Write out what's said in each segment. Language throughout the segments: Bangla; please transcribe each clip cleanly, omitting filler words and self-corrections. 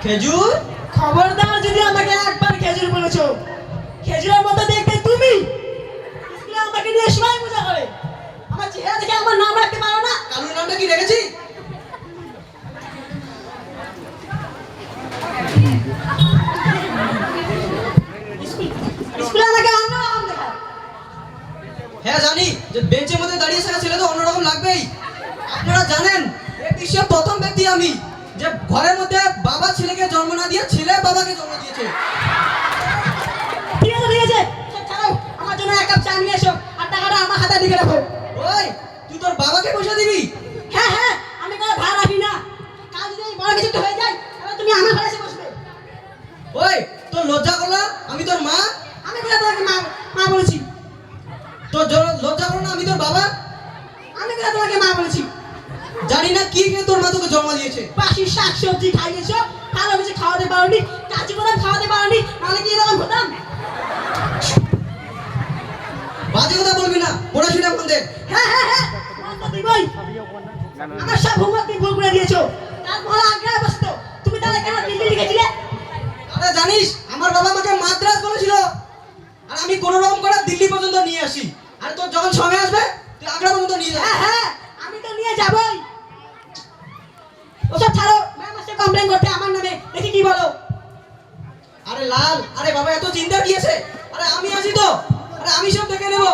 খেজুর? খবরদার যদি আমাকে একবার খেজুর বলেছো, খেজুরের মতো দেখতে তুমি স্কুলে আমাকে নিয়ে সবাই মজা করে। আমার চেহারা দেখে আমার নাম রাখতে পারো না? কালুর নামটা কি রেখেছি? স্কুলে আমাকে অন্যরকম দেখায়। হ্যাঁ জানি, যে বেঞ্চের মধ্যে দাঁড়িয়ে থাকা ছেলে তো অন্যরকম লাগবেই। আপনারা জানেন এই বিশ্বের প্রথম ব্যক্তি আমি যে ঘরের মধ্যে বাবা ছেলেকে জন্ম না দিয়ে ছেলে বাবাকে জন্ম দিয়েছে। ঠিক আছে ঠিক আছে, সব ছাড়ো, আমার জন্য এক কাপ চা নিয়ে এসো আর টাকাটা আমার হাতে দিকে রাখো। ওই তুই তোর বাবাকে পয়সা দিবি? হ্যাঁ হ্যাঁ, আমি কোনো ধার রাখি না। কাল যদি এই বড় কিছু একটা হয়ে যায় তাহলে তুমি আমার ঘরে এসে বসবে। ওই তোর লজ্জা করো না? আমি তোর মা। আমি কোথা তোমাকে মা মা বলেছি? তোর লজ্জা করো না? আমি তোর বাবা। আমি কোথা তোমাকে মা বলেছি? জানি না কি খেয়ে তোর মা তোকে জন্ম দিয়েছে। বাসি শাক সবজি খাইয়েছো, ভালো কিছু খাওয়াতে পারোনি, কাজু বাদাম খাওয়াতে পারোনি, নাহলে কি এরকম হতাম? বাজে কথা বলবি না, পড়াশোনা বন্ধ দে। হ্যাঁ হ্যাঁ হ্যাঁ, মন তো দিবই। আমার সব হোমওয়ার্ক তুমি ভুল করে দিয়েছো। তারপরে আগ্রহ বসতো, তুমি তাহলে কেন দিল্লি লিখেছিলে? আরে জানিস আমার বাবা আমাকে মাদ্রাজ বলেছিল, আর আমি কোনো রকম করে দিল্লি পর্যন্ত নিয়ে আসি। আর তোর যখন সময় আসবে তুই আগ্রা পর্যন্ত নিয়ে যা। হ্যাঁ হ্যাঁ, আমি তো নিয়ে যাবই। ওসব ছাড়ো, ম্যাম আসছে কমপ্লেন করতে আমার নামে, দেখি কি বলো। আরে লাল, আরে বাবা এত চিন্তা কি আছে? আরে আমি আছি তো, আরে আমি সব দেখে নেব।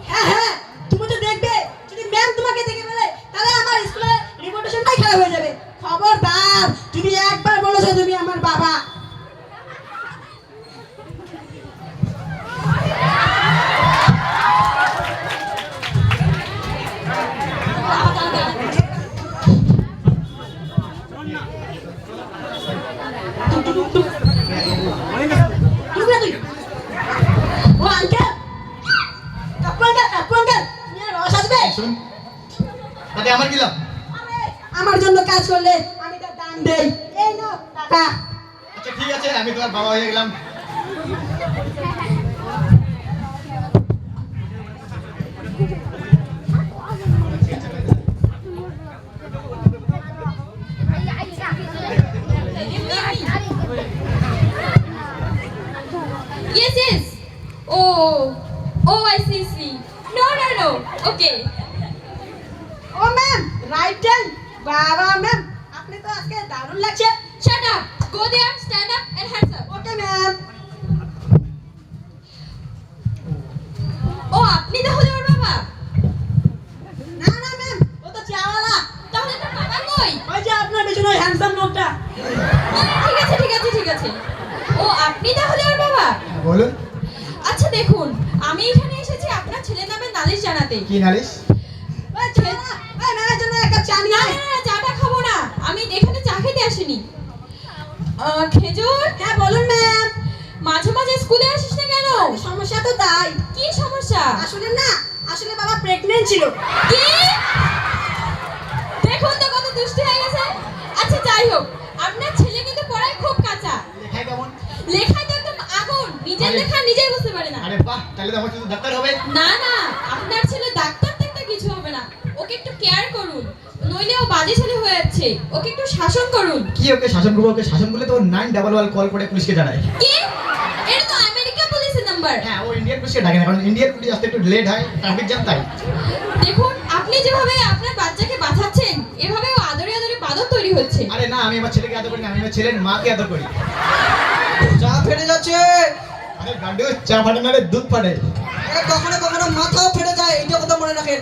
হ্যাঁ হ্যাঁ, তুমি তো দেখবে। যদি ম্যাম তোমাকে দেখে ফেলে তাহলে আমার স্কুলের রিপুটেশনটাই খারাপ হয়ে যাবে। খবরদার, যদি একবার বলেছো তুমি আমার বাবা। ও আঙ্কেল, কাকু আঙ্কেল, তুমি আর রস আসবে? শুন, তাতে আমার কি লাভ? আরে, আমার জন্য কাজ করলে আমি তার দাম দেই। এই নাও টাকা। আচ্ছা ঠিক আছে, আমি তোমার বাবা হয়ে গেলাম। Yes, yes. Oh, I see. No. Okay. ও ম্যাম, রাইট টাইম। বাবা ম্যাম, আপনি তো আজকে দারুণ লাগছে। Shut up. Go there, stand up, and hands up. Okay ma'am. ও আপনি তাহলে ওর বাবা? না না ম্যাম, ও তো চাওয়ালা। তাহলে তোর বাবা কই? ওই যে আপনার পেছনে হ্যান্ডসাম লোকটা। ঠিক আছে. ও আপনি তাহলে ওর বাবা? বলুন, আচ্ছা দেখুন, আমি এখানে এসেছি আপনার ছেলের নামে নালিশ জানাতে। কি নালিশ? ওই ছেলেরা, ওই ম্যামের জন্য এক কাপ চা নিয়ে না আয়। চাটা খাবো না। আমি এখানে চা খেতে আসিনি। খেজুর, হ্যাঁ বলুন ম্যাম। মাঝে মাঝে স্কুলে আসিস না কেন? সমস্যা তো তাই। কি সমস্যা? আসলে বাবা প্রেগন্যান্ট ছিল। কি? দেখুন তো কত দুষ্টু হয়ে গেছে। আচ্ছা যাই হোক, আপনার ছেলে কিন্তু পড়ায় খুব কাঁচা। লেখায় কেমন? লেখায় তো একদম আগুন, নিজের আরে- লেখা নিজেই বুঝতে পারে না। আরে বাহ, তাহলে তো আমার শুধু ডাক্তার হবে। না আপনার ছেলে ডাক্তার দেখতে কিছু হবে না। ওকে একটু কেয়ার করুন, নইলে ও বাজে ছেলে হয়ে যাচ্ছে। ওকে একটু শাসন করুন। কি ওকে শাসন করবো? ওকে শাসন করলে তো 911 কল করে পুলিশকে জানায়। কি? এটা তো আমেরিকা পুলিশের নাম্বার। হ্যাঁ, ও ইন্ডিয়ান পুলিশকে ডাকে না, কারণ ইন্ডিয়ান পুলিশ আসতে একটু লেট হয়, ট্রাফিক জ্যাম তাই। দেখুন, আপনি যেভাবে আপনার বাচ্চাকে বাঁচাচ্ছেন, এভাবে ও আদরে বাদর তৈরি হচ্ছে। আরে না, আমি আমার ছেলেকে আদর করি না, আমি আমার ছেলের মাকে আদর করি। চা ফেটে যাচ্ছে। আরে গান্ডু, চা ফাটে না রে, দুধ ফাটে। আরে কখনো মাথাও ফেটে যায়, এইটা কথা মনে রাখেন।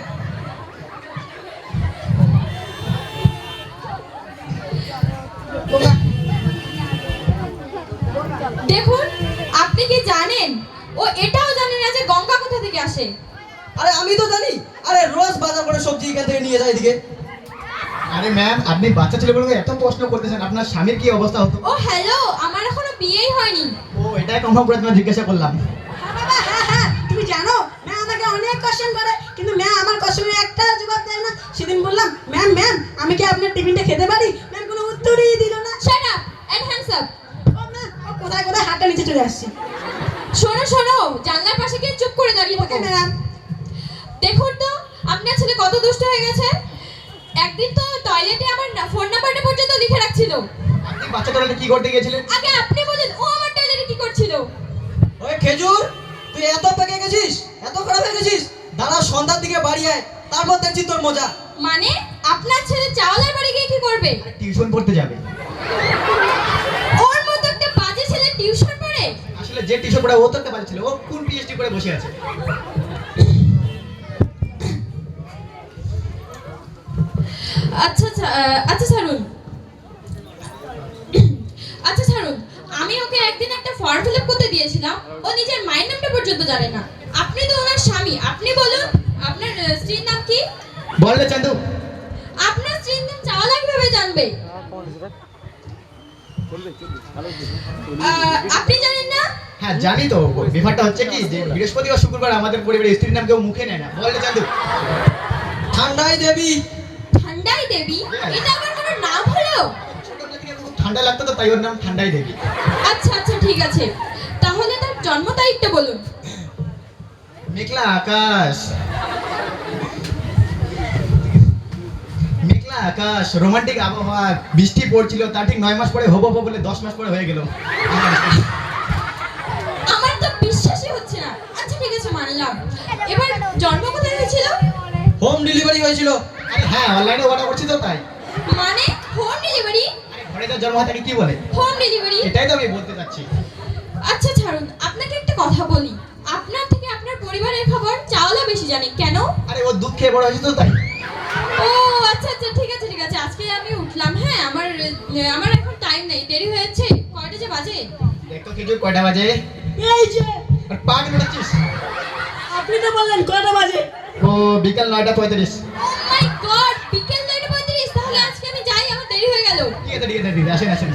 দেখুন, আপনি কি জানেন ও এটাও জানে না যে গঙ্গা কোথা থেকে আসে? আরে আমি তো জানি, আরে রোজ বাজার করে সবজি এখান থেকে নিয়ে যায় এদিকে। আরে ম্যাম, আপনি বাচ্চা ছেলেগুলোকে এত প্রশ্ন করতেছেন, আপনার স্বামীর কি অবস্থা হতো? ও হ্যালো, আমার এখনো বিয়েই হয়নি। ও এটাই কনফার্ম করে তোমায় জিজ্ঞাসা করলাম। হ্যাঁ বাবা, হ্যাঁ, তুমি জানো ম্যাম আমাকে অনেক কোশ্চেন করে, কিন্তু ম্যাম আমার কোশ্চেনের একটা জবাব দেয় না। সেদিন বললাম ম্যাম আমি কি আপনার টিফিনটা খেতে পারি? ম্যাম কোনো উত্তরই দিল না। Shut up and hands up. ও ম্যাম, ও কোথায় হাতটা নিচে চলে আসছে। শোনো, জানলার পাশে গিয়ে চুপ করে দাঁড়িয়ে ওকে থাকো। ম্যাম। দেখুন তো আপনার ছেলে কত দুষ্ট হয়ে গেছে। একদিন তো টয়লেটে আমার ফোন নাম্বারটা পর্যন্ত লিখে রাখছিল। আপনি আপনি বাচ্চা টয়লেটে কি করতে গিয়েছিলেন? আগে আপনি বলেন ও আমার টয়লেটে কি করছিল? ওই খেজুর, তুই এত পেকে গেছিস, এত খারাপ হয়ে গেছিস, দাঁড়া সন্ধ্যার দিকে বাড়ি আয়, তারপর দেখছি তোর মজা। মানে আপনার ছেলে চাওয়ালের বাড়ি গিয়ে কি করবে? টিউশন পড়তে যাবে। ওর মতো একটা বাজে ছেলে টিউশন পড়ে? আসলে যে টিউশন পড়ে ও তো একটা বাচ্চা ছিল, ও কোন পিএইচডি করে বসে আছে। আচ্ছা আচ্ছা আচ্ছা ছাড়ুন, আচ্ছা ছাড়ুন। আমি ওকে একদিন একটা ফর্ম ফিল আপ করতে দিয়েছিলাম, ও নিজের মায়ের নামটা পর্যন্ত জানে না। আপনি তো ওনার স্বামী, আপনি বলুন আপনার স্ত্রীর নাম কি? বললে চান্দু। আপনার স্ত্রীর নাম চাওয়ালা কিভাবে জানবে? আপনি জানেন না? হ্যাঁ জানি তো, ব্যাপারটা হচ্ছে কি যে বৃহস্পতিবার শুক্রবার আমাদের পরিবারে স্ত্রীর নাম কেউ মুখে নেয় না। বললে চান্দু। ঠান্ডাই দেবী। ঠান্ডাই দেবী? এটা আবার কোনো নাম হলো? ছোটবেলা থেকে খুব ঠান্ডা লাগতো তো তাই ওর নাম ঠান্ডাই দেবী। আচ্ছা আচ্ছা ঠিক আছে, তাহলে তার জন্ম তারিখটা বলুন। মেঘলা আকাশ, মেঘলা আকাশ, রোমান্টিক আবহাওয়া, বৃষ্টি পড়ছিল, তার ঠিক 9 মাস পরে হবো হবো বলে 10 মাস পরে হয়ে গেল। আমার তো বিশ্বাসই হচ্ছে না। আচ্ছা ঠিক আছে মানলাম, এবার জন্ম কোথায় হয়েছিল? হোম ডেলিভারি হয়েছিল। আরে হ্যাঁ, অনলাইনে অর্ডার করছি তো তাই। মানে হোম ডেলিভারি? আরে ঘরে যা জন্ম হয় তাকে কি বলে? Home delivery? এটাই তো আমি বলতে চাচ্ছি। আচ্ছা ছাড়ুন, আপনাকে একটা কথা বলি, আপনার থেকে আপনার পরিবারের খবর চাওলা বেশি জানে কেন? আরে ও দুধ খেয়ে বড় হয়েছে তো তাই। ও আচ্ছা আচ্ছা ঠিক আছে ঠিক আছে, আজকে আমি উঠলাম। হ্যাঁ আমার আমার এখন টাইম নেই, দেরি হয়ে যাচ্ছে। কয়টা যে বাজে? দেখো খেজুর কয়টা বাজে? এই যে আর পা কেন উঠাচ্ছিস? আপনি তো বললেন কয়টা বাজে? ও বিকাল 9:35। ও মাই গড, বিকেল 9:35? তাহলে আজকে আমি যাই, আমার দেরি হয়ে গেল। ঠিক আছে ঠিক আছে, আসেন আসেন।